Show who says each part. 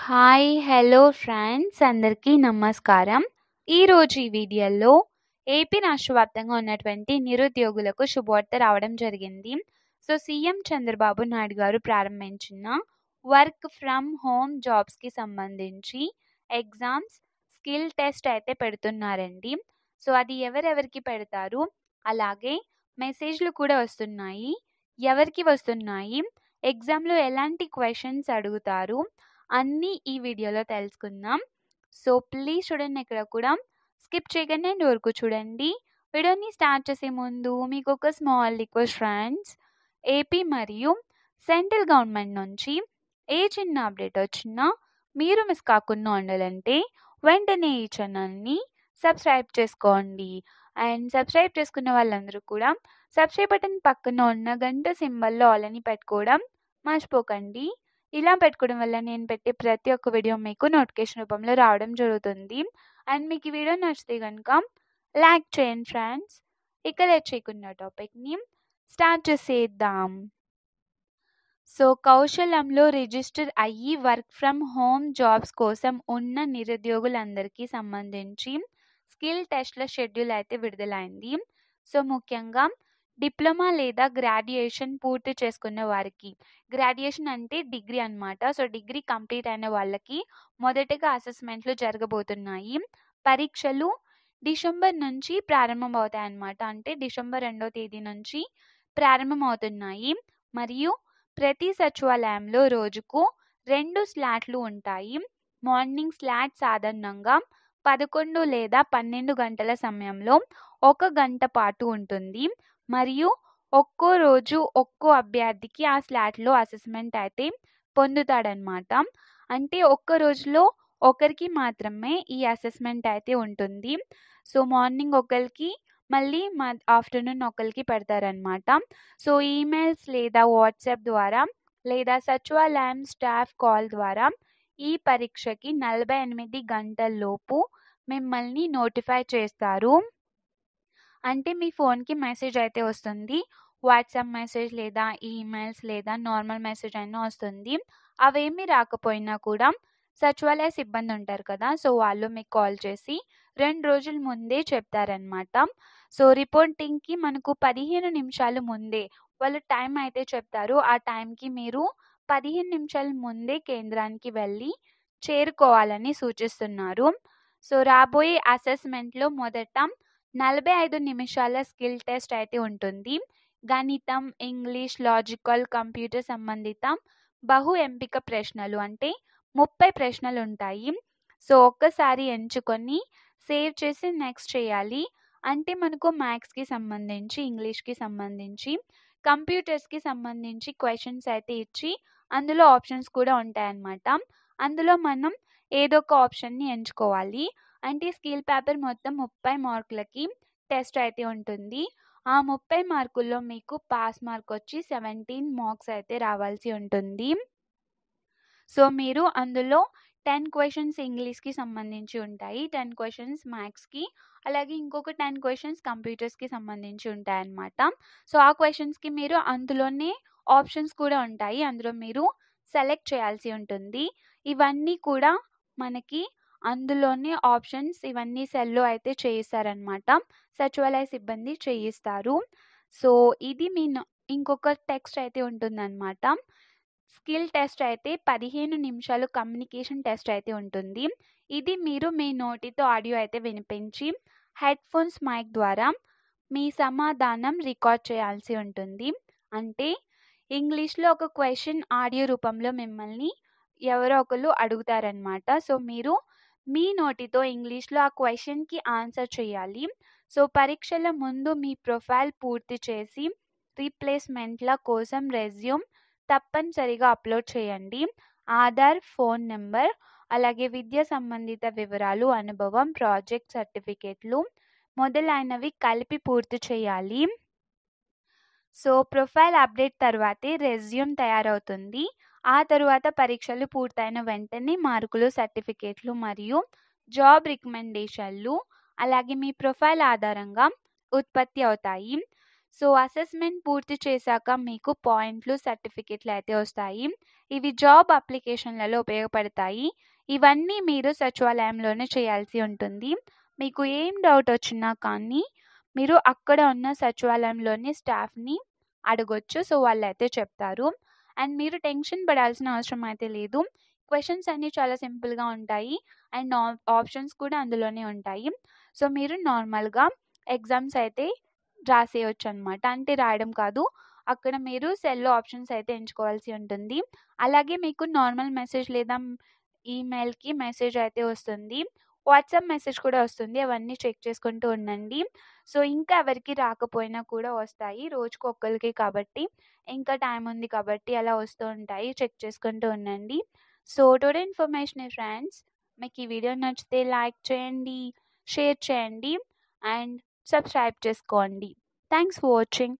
Speaker 1: Hi! Hello friends అందరికీ నమస్కారం. ఈరోజు ఈ వీడియోలో ఏపీ రాష్ట్ర వ్యాప్తంగా ఉన్నటువంటి నిరుద్యోగులకు శుభవార్త రావడం జరిగింది. సీఎం చంద్రబాబు నాయుడు గారు ప్రారంభించిన వర్క్ ఫ్రమ్ హోమ్ జాబ్స్‌కి సంబంధించి ఎగ్జామ్స్, స్కిల్ టెస్ట్ అయితే పెడుతున్నారండి. అది ఎవరెవరికి పెడతారు? అలాగే మెసేజ్‌లు కూడా వస్తున్నాయి. ఎవరికి వస్తున్నాయి? ఎగ్జామ్‌లో ఎలాంటి క్వెషన్స్ అడుగుతారు? అన్నీ ఈ వీడియోలో తెలుసుకుందాం. ప్లీజ్ చూడండి, ఎక్కడ కూడా స్కిప్ చేయకండి, ఎండ్ వరకు చూడండి. వీడియోని స్టార్ట్ చేసే ముందు మీకు ఒక స్మాల్ రిక్వెస్ట్ ఫ్రెండ్స్. ఏపీ మరియు సెంట్రల్ గవర్నమెంట్ నుంచి ఏ చిన్న అప్డేట్ వచ్చినా మీరు మిస్ కాకుండా ఉండాలంటే వెంటనే ఈ ఛానల్ని సబ్స్క్రైబ్ చేసుకోండి. అండ్ సబ్స్క్రైబ్ చేసుకున్న వాళ్ళందరూ కూడా సబ్స్క్రైబ్ బటన్ పక్కన ఉన్న గంట సింబల్లో ఆల్ అని పెట్టుకోవడం మర్చిపోకండి. ఇలా పెట్టుకోవడం వల్ల నేను పెట్టే ప్రతి ఒక్క వీడియో మీకు నోటిఫికేషన్ రూపంలో రావడం జరుగుతుంది. అండ్ మీకు ఈ వీడియో నచ్చితే కనుక లైక్ చేయండి ఫ్రెండ్స్. ఇక లేట్ చేయకుండా టాపిక్ని స్టార్ట్ చేసేద్దాం. కౌశలంలో రిజిస్టర్ అయ్యి వర్క్ ఫ్రమ్ హోమ్ జాబ్స్ కోసం ఉన్న నిరుద్యోగులందరికీ సంబంధించి స్కిల్ టెస్ట్ల షెడ్యూల్ అయితే విడుదలైంది. ముఖ్యంగా డిప్లొమా లేదా గ్రాడ్యుయేషన్ పూర్తి చేసుకున్న వారికి, గ్రాడ్యుయేషన్ అంటే డిగ్రీ అనమాట. డిగ్రీ కంప్లీట్ అయిన వాళ్ళకి మొదటగా అసెస్మెంట్లు జరగబోతున్నాయి. పరీక్షలు డిసెంబర్ నుంచి ప్రారంభమవుతాయి అన్నమాట. అంటే డిసెంబర్ 2వ తేదీ నుంచి ప్రారంభమవుతున్నాయి. మరియు ప్రతి సచివాలయంలో రోజుకు 2 స్లాట్లు ఉంటాయి. మార్నింగ్ స్లాట్ సాధారణంగా 11 లేదా 12 గంటల సమయంలో 1 గంట పాటు ఉంటుంది. మరియు ఒక్కో రోజు ఒక్కో అభ్యర్థికి ఆ స్లాట్లో అసెస్మెంట్ అయితే పొందుతాడనమాట. అంటే ఒక్క రోజులో ఒకరికి మాత్రమే ఈ అసెస్మెంట్ అయితే ఉంటుంది. మార్నింగ్ ఒకరికి, మళ్ళీ ఆఫ్టర్నూన్ ఒకరికి పెడతారనమాట. ఈమెయిల్స్ లేదా వాట్సాప్ ద్వారా లేదా సచివాలయం స్టాఫ్ కాల్ ద్వారా ఈ పరీక్షకి 48 గంటల్లోపు మిమ్మల్ని నోటిఫై చేస్తారు. అంటే మీ ఫోన్‌కి మెసేజ్ అయితే వస్తుంది. వాట్సాప్ మెసేజ్ లేదా ఈమెయిల్స్ లేదా నార్మల్ మెసేజ్ అయినా వస్తుంది. అవేమీ రాకపోయినా కూడా సచివాలయ సిబ్బంది ఉంటారు కదా, వాళ్ళు మీకు కాల్ చేసి 2 రోజుల ముందే చెప్తారనమాట. రిపోర్టింగ్‌కి మనకు 15 నిమిషాలు ముందే వాళ్ళు టైం అయితే చెప్తారు. ఆ టైంకి మీరు 15 నిమిషాల ముందే కేంద్రానికి వెళ్ళి చేరుకోవాలని సూచిస్తున్నారు. రాబోయే అసెస్మెంట్‌లో మొదట 45 నిమిషాల స్కిల్ టెస్ట్ అయితే ఉంటుంది. గణితం, ఇంగ్లీష్, లాజికల్, కంప్యూటర్ సంబంధిత బహు ఎంపిక ప్రశ్నలు అంటే 30 ప్రశ్నలు ఉంటాయి. ఒక్కసారి ఎంచుకొని సేవ్ చేసి నెక్స్ట్ చేయాలి. అంటే మనకు మ్యాథ్స్‌కి సంబంధించి, ఇంగ్లీష్‌కి సంబంధించి, కంప్యూటర్స్‌కి సంబంధించి క్వెషన్స్ అయితే ఇచ్చి అందులో ఆప్షన్స్ కూడా ఉంటాయన్నమాట. అందులో మనం ఏదో ఒక ఆప్షన్ని ఎంచుకోవాలి. అంటే స్కిల్ పేపర్ మొత్తం 30 మార్కులకి టెస్ట్ అయితే ఉంటుంది. ఆ 30 మార్కుల్లో మీకు పాస్ మార్క్ వచ్చి 17 మార్క్స్ అయితే రావాల్సి ఉంటుంది. మీరు అందులో 10 క్వెషన్స్ ఇంగ్లీష్‌కి సంబంధించి ఉంటాయి. 10 క్వెషన్స్ మ్యాథ్స్‌కి, అలాగే ఇంకొక 10 క్వెషన్స్ కంప్యూటర్స్‌కి సంబంధించి ఉంటాయన్నమాట. ఆ క్వెషన్స్‌కి మీరు అందులోనే ఆప్షన్స్ కూడా ఉంటాయి. అందులో మీరు సెలెక్ట్ చేయాల్సి ఉంటుంది. ఇవన్నీ కూడా మనకి అందులోనే ఆప్షన్స్ ఇవన్నీ సెల్‌లో అయితే చేయిస్తారనమాట. సచివాలయ సిబ్బంది చేయిస్తారు. ఇది మీ ఇంకొక టెక్స్ట్ అయితే ఉంటుందన్నమాట. స్కిల్ టెస్ట్ అయితే 15 నిమిషాలు కమ్యూనికేషన్ టెస్ట్ అయితే ఉంటుంది. ఇది మీరు మీ నోటితో ఆడియో అయితే వినిపించి హెడ్‌ఫోన్స్ మైక్ ద్వారా మీ సమాధానం రికార్డ్ చేయాల్సి ఉంటుంది. అంటే ఇంగ్లీష్‌లో ఒక క్వెషన్ ఆడియో రూపంలో మిమ్మల్ని ఎవరో ఒకళ్ళు అడుగుతారనమాట. మీరు మీ నోటితో ఇంగ్లీష్‌లో ఆ క్వెషన్‌కి ఆన్సర్ చేయాలి. పరీక్షల ముందు మీ ప్రొఫైల్ పూర్తి చేసి రీప్లేస్‌మెంట్‌ల కోసం రెజ్యూమ్ తప్పనిసరిగా అప్లోడ్ చేయండి. ఆధార్, ఫోన్ నెంబర్, అలాగే విద్యా సంబంధిత వివరాలు, అనుభవం, ప్రాజెక్ట్ సర్టిఫికేట్లు మొదలైనవి కలిపి పూర్తి చేయాలి. ప్రొఫైల్ అప్డేట్ తర్వాతే రెజ్యూమ్ తయారవుతుంది. ఆ తరువాత పరీక్షలు పూర్తయిన వెంటనే మార్కులు, సర్టిఫికేట్లు మరియు జాబ్ రికమెండేషన్లు అలాగే మీ ప్రొఫైల్ ఆధారంగా ఉత్పత్తి అవుతాయి. సో అసెస్మెంట్ పూర్తి చేశాక మీకు పాయింట్లు, సర్టిఫికెట్లు అయితే వస్తాయి. ఇవి జాబ్ అప్లికేషన్లలో ఉపయోగపడతాయి. ఇవన్నీ మీరు సచివాలయంలోనే చేయాల్సి ఉంటుంది. మీకు ఏం డౌట్ వచ్చినా కానీ మీరు అక్కడ ఉన్న సచివాలయంలోని స్టాఫ్ని అడగొచ్చు. సో వాళ్ళైతే చెప్తారు. అండ్ మీరు టెన్షన్ పడాల్సిన అవసరం అయితే లేదు. క్వశ్చన్స్ అన్నీ చాలా సింపుల్గా ఉంటాయి అండ్ ఆప్షన్స్ కూడా అందులోనే ఉంటాయి. సో మీరు నార్మల్గా ఎగ్జామ్స్ అయితే రాసేయచ్చు అనమాట. అంటే రాయడం కాదు, అక్కడ మీరు సెల్లో ఆప్షన్స్ అయితే ఎంచుకోవాల్సి ఉంటుంది. అలాగే మీకు నార్మల్ మెసేజ్ లేదా ఈమెయిల్కి మెసేజ్ అయితే వస్తుంది. వాట్సాప్ మెసేజ్ కూడా వస్తుంది. అవన్నీ చెక్ చేసుకుంటూ ఉండండి. సో ఇంకా ఎవరికి రాకపోయినా కూడా వస్తాయి. రోజుకు ఒక్కరికి కాబట్టి ఇంకా టైం ఉంది కాబట్టి అలా వస్తూ ఉంటాయి. చెక్ చేసుకుంటూ ఉండండి. సో టుడే ఇన్ఫర్మేషన్ ఫ్రెండ్స్, మీకు ఈ వీడియో నచ్చితే లైక్ చేయండి, షేర్ చేయండి అండ్ సబ్స్క్రైబ్ చేసుకోండి. Thanks for watching.